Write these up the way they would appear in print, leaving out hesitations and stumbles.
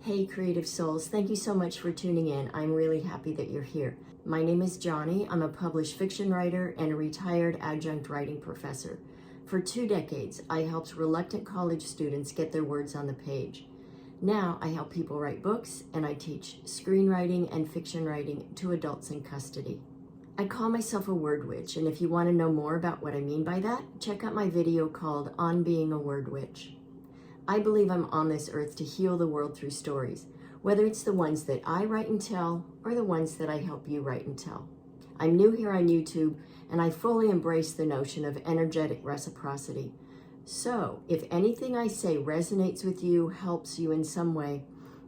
Hey creative souls, thank you so much for tuning in. I'm really happy that you're here. My name is Johnny. I'm a published fiction writer and a retired adjunct writing professor. For 2 decades, I helped reluctant college students get their words on the page. Now I help people write books, and I teach screenwriting and fiction writing to adults in custody. I call myself a word witch, and if you want to know more about what I mean by that, check out my video called On Being a Word Witch. I believe I'm on this earth to heal the world through stories, whether it's the ones that I write and tell or the ones that I help you write and tell. I'm new here on YouTube, and I fully embrace the notion of energetic reciprocity. So, if anything I say resonates with you, helps you in some way,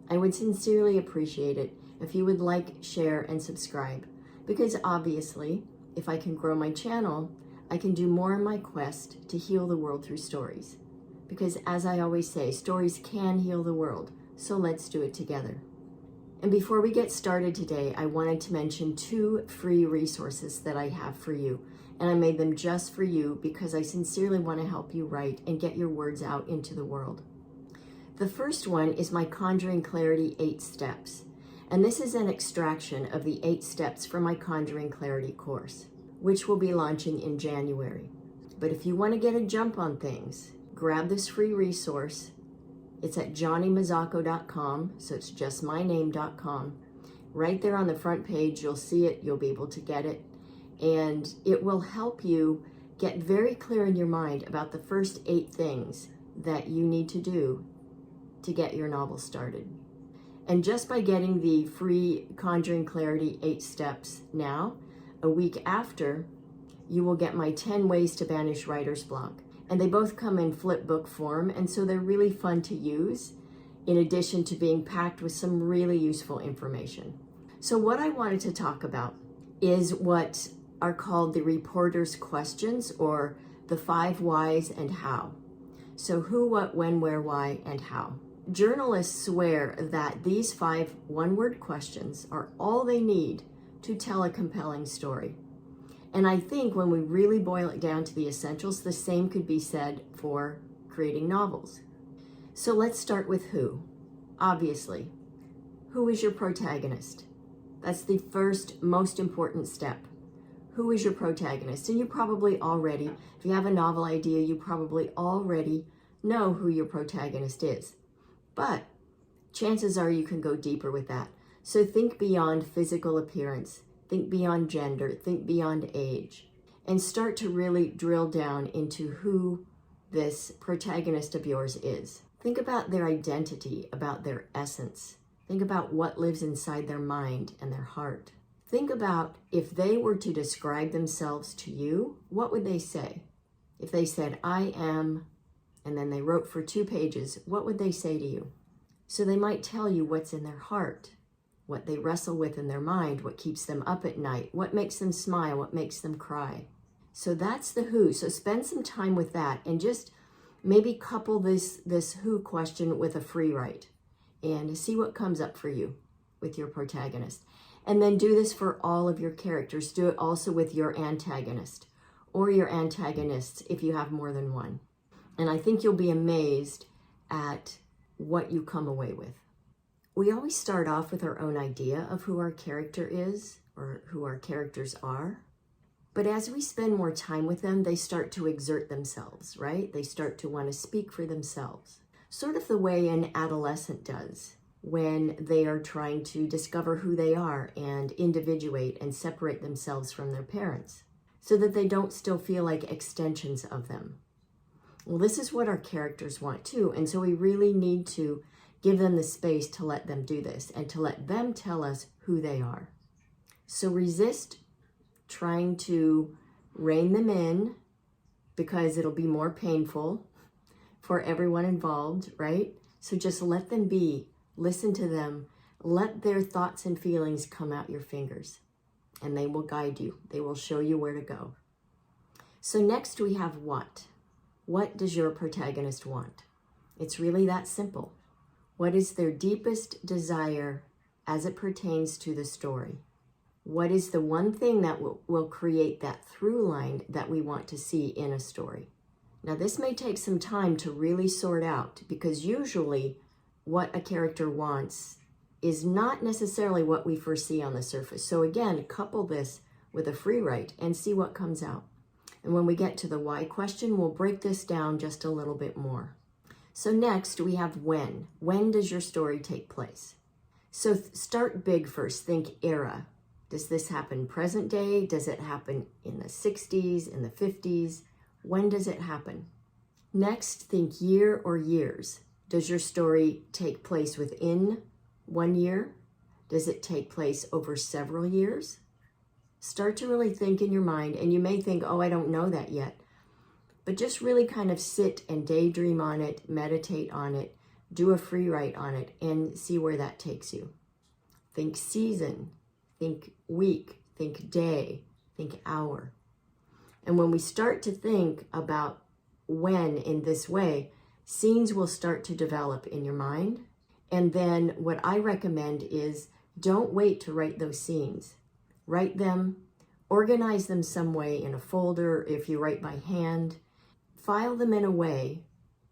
I would sincerely appreciate it if you would like, share, and subscribe. Because obviously, if I can grow my channel, I can do more in my quest to heal the world through stories. Because as I always say, stories can heal the world, so let's do it together. And before we get started today, I wanted to mention 2 free resources that I have for you. And I made them just for you because I sincerely want to help you write and get your words out into the world. The first one is my Conjuring Clarity 8 Steps. And this is an extraction of the 8 steps from my Conjuring Clarity course, which will be launching in January. But if you want to get a jump on things, grab this free resource. It's at johnnymazzacco.com, so it's just my name.com. Right there on the front page, you'll see it, you'll be able to get it, and it will help you get very clear in your mind about the first 8 things that you need to do to get your novel started. And just by getting the free Conjuring Clarity 8 Steps now, a week after, you will get my 10 Ways to Banish Writer's Block. And they both come in flip book form, and so they're really fun to use, in addition to being packed with some really useful information. So what I wanted to talk about is what are called the reporter's questions, or the 5 whys and how. So who, what, when, where, why, and how. Journalists swear that these 5 one-word questions are all they need to tell a compelling story. And I think when we really boil it down to the essentials, the same could be said for creating novels. So let's start with who. Obviously, who is your protagonist? That's the first most important step. Who is your protagonist? And you probably already, if you have a novel idea, you probably already know who your protagonist is. But chances are you can go deeper with that. So think beyond physical appearance. Think beyond gender, think beyond age, and start to really drill down into who this protagonist of yours is. Think about their identity, about their essence. Think about what lives inside their mind and their heart. Think about if they were to describe themselves to you, what would they say? If they said, I am, and then they wrote for 2 pages, what would they say to you? So they might tell you what's in their heart, what they wrestle with in their mind, what keeps them up at night, what makes them smile, what makes them cry. So that's the who. So spend some time with that, and just maybe couple this who question with a free write and see what comes up for you with your protagonist. And then do this for all of your characters. Do it also with your antagonist or your antagonists if you have more than one. And I think you'll be amazed at what you come away with. We always start off with our own idea of who our character is or who our characters are. But as we spend more time with them, they start to exert themselves, right? They start to want to speak for themselves. Sort of the way an adolescent does when they are trying to discover who they are and individuate and separate themselves from their parents so that they don't still feel like extensions of them. Well, this is what our characters want too. And so we really need to give them the space to let them do this and to let them tell us who they are. So resist trying to rein them in, because it'll be more painful for everyone involved, right? So just let them be, listen to them, let their thoughts and feelings come out your fingers, and they will guide you. They will show you where to go. So next we have what. What does your protagonist want? It's really that simple. What is their deepest desire as it pertains to the story? What is the one thing that will create that through line that we want to see in a story? Now, this may take some time to really sort out, because usually what a character wants is not necessarily what we first see on the surface. So again, couple this with a free write and see what comes out. And when we get to the why question, we'll break this down just a little bit more. So next we have when. When does your story take place? So start big first, think era. Does this happen present day? Does it happen in the 60s, in the 50s? When does it happen? Next, think year or years. Does your story take place within 1 year? Does it take place over several years? Start to really think in your mind, and you may think, oh, I don't know that yet. But just really kind of sit and daydream on it, meditate on it, do a free write on it, and see where that takes you. Think season, think week, think day, think hour. And when we start to think about when in this way, scenes will start to develop in your mind. And then what I recommend is don't wait to write those scenes. Write them, organize them some way in a folder. If you write by hand, file them in a way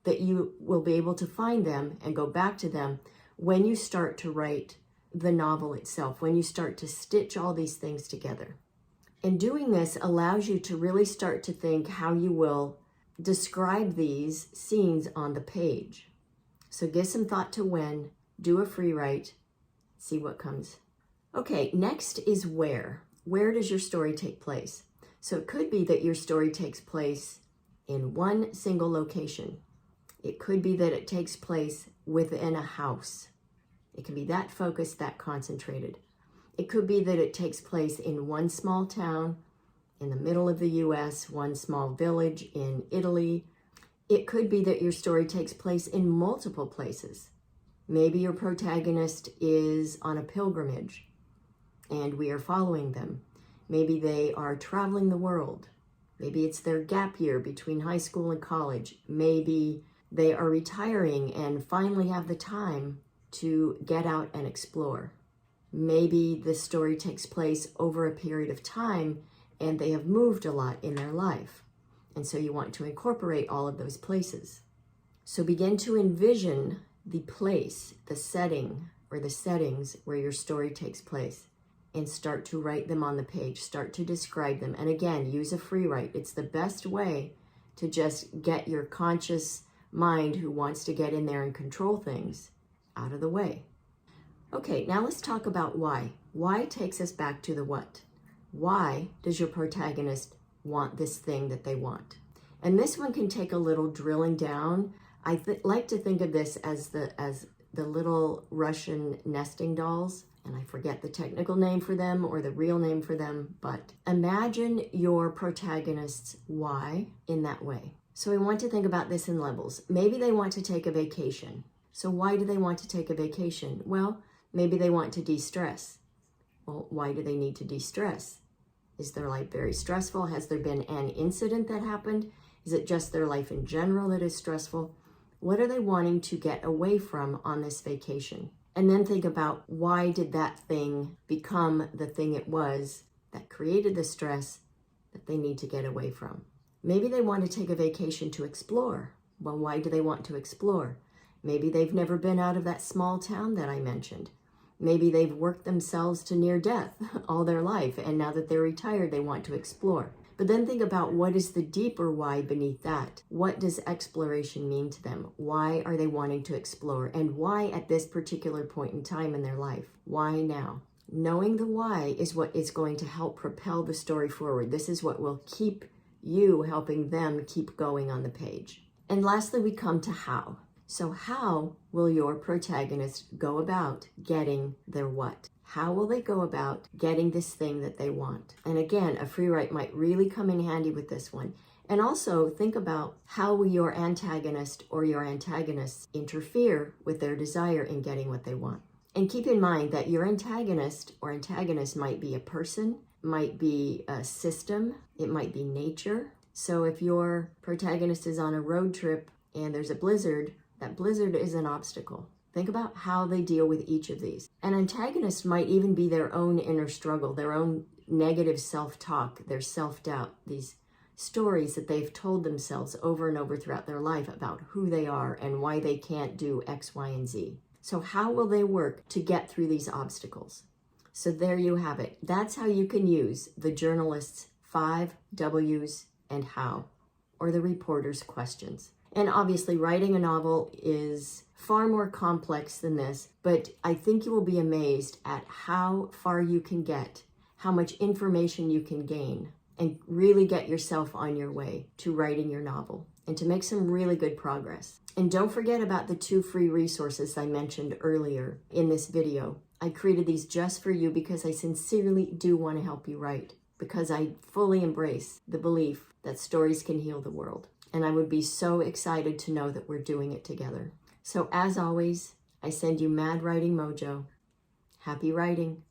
that you will be able to find them and go back to them when you start to write the novel itself, when you start to stitch all these things together. And doing this allows you to really start to think how you will describe these scenes on the page. So give some thought to when, do a free write, see what comes. Okay, next is where. Where does your story take place? So it could be that your story takes place in one single location. It could be that it takes place within a house. It can be that focused, that concentrated. It could be that it takes place in one small town in the middle of the US, one small village in Italy. It could be that your story takes place in multiple places. Maybe your protagonist is on a pilgrimage and we are following them. Maybe they are traveling the world. Maybe it's their gap year between high school and college. Maybe they are retiring and finally have the time to get out and explore. Maybe the story takes place over a period of time and they have moved a lot in their life. And so you want to incorporate all of those places. So begin to envision the place, the setting, or the settings where your story takes place and start to write them on the page. Start to describe them. And again, use a free write. It's the best way to just get your conscious mind who wants to get in there and control things out of the way. Okay, now let's talk about why. Why takes us back to the what. Why does your protagonist want this thing that they want? And this one can take a little drilling down. I like to think of this as the little Russian nesting dolls, and I forget the technical name for them or the real name for them, but imagine your protagonist's why in that way. So we want to think about this in levels. Maybe they want to take a vacation. So why do they want to take a vacation? Well, maybe they want to de-stress. Well, why do they need to de-stress? Is their life very stressful? Has there been an incident that happened? Is it just their life in general that is stressful? What are they wanting to get away from on this vacation? And then think about why did that thing become the thing it was that created the stress that they need to get away from? Maybe they want to take a vacation to explore. Well, why do they want to explore? Maybe they've never been out of that small town that I mentioned. Maybe they've worked themselves to near death all their life, and now that they're retired, they want to explore. But then think about what is the deeper why beneath that. What does exploration mean to them? Why are they wanting to explore? And why at this particular point in time in their life? Why now? Knowing the why is what is going to help propel the story forward. This is what will keep you helping them keep going on the page. And lastly, we come to how. So how will your protagonist go about getting their what? How will they go about getting this thing that they want? And again, a free write might really come in handy with this one. And also think about how will your antagonist or your antagonists interfere with their desire in getting what they want. And keep in mind that your antagonist or antagonist might be a person, might be a system, it might be nature. So if your protagonist is on a road trip and there's a blizzard, that blizzard is an obstacle. Think about how they deal with each of these. An antagonist might even be their own inner struggle, their own negative self-talk, their self-doubt, these stories that they've told themselves over and over throughout their life about who they are and why they can't do X, Y, and Z. So how will they work to get through these obstacles? So there you have it. That's how you can use the journalist's 5 W's and how, or the reporter's questions. And obviously writing a novel is far more complex than this, but I think you will be amazed at how far you can get, how much information you can gain, and really get yourself on your way to writing your novel and to make some really good progress. And don't forget about the 2 free resources I mentioned earlier in this video. I created these just for you because I sincerely do want to help you write, because I fully embrace the belief that stories can heal the world. And I would be so excited to know that we're doing it together. So as always, I send you mad writing mojo. Happy writing.